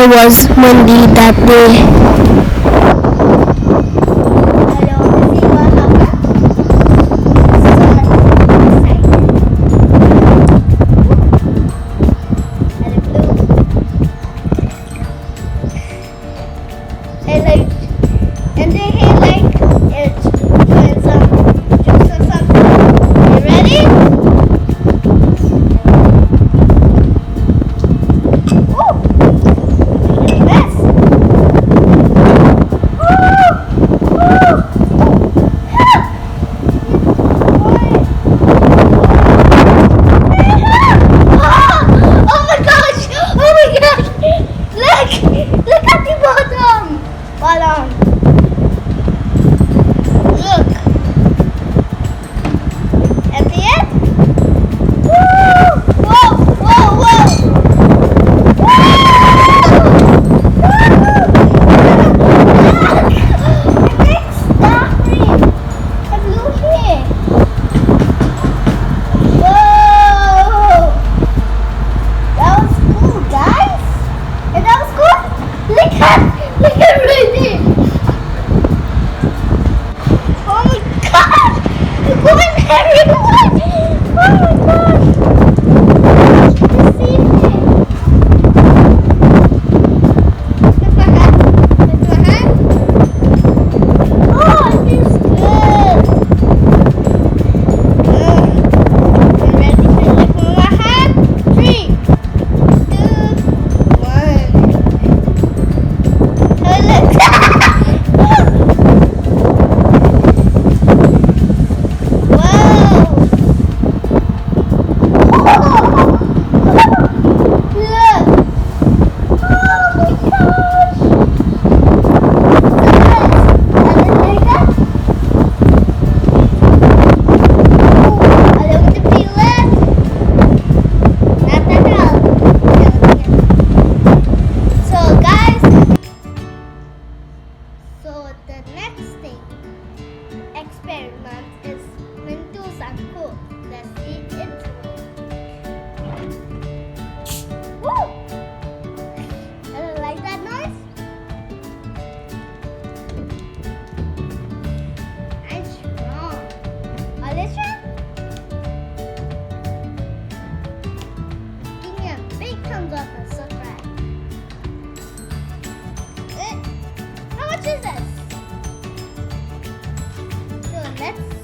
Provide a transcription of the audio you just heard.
weather was windy that day. And they hear like it's doing some jokes or something. You ready? Oh, really fast. Oh my gosh! Oh my gosh! Look at the bottom. Bottom. Look. Empty it? Woo! Whoa! Whoa! Whoa! It's dark green. A blue here. Whoa! That was cool, guys. And that was cool. Look at Rudy. Oh my god! You're going everywhere! Oh my god! You see me? Look my hand. Look my hand. Oh, it feels good. You ready to look my hand? 3, 2, 1. Oh, look. So the next thing experiment is Mentos and Coke. Let's eat it. Woo! I don't like that noise. I'm strong. Alicia? Give me a big thumbs up and subscribe. How much is this? So let's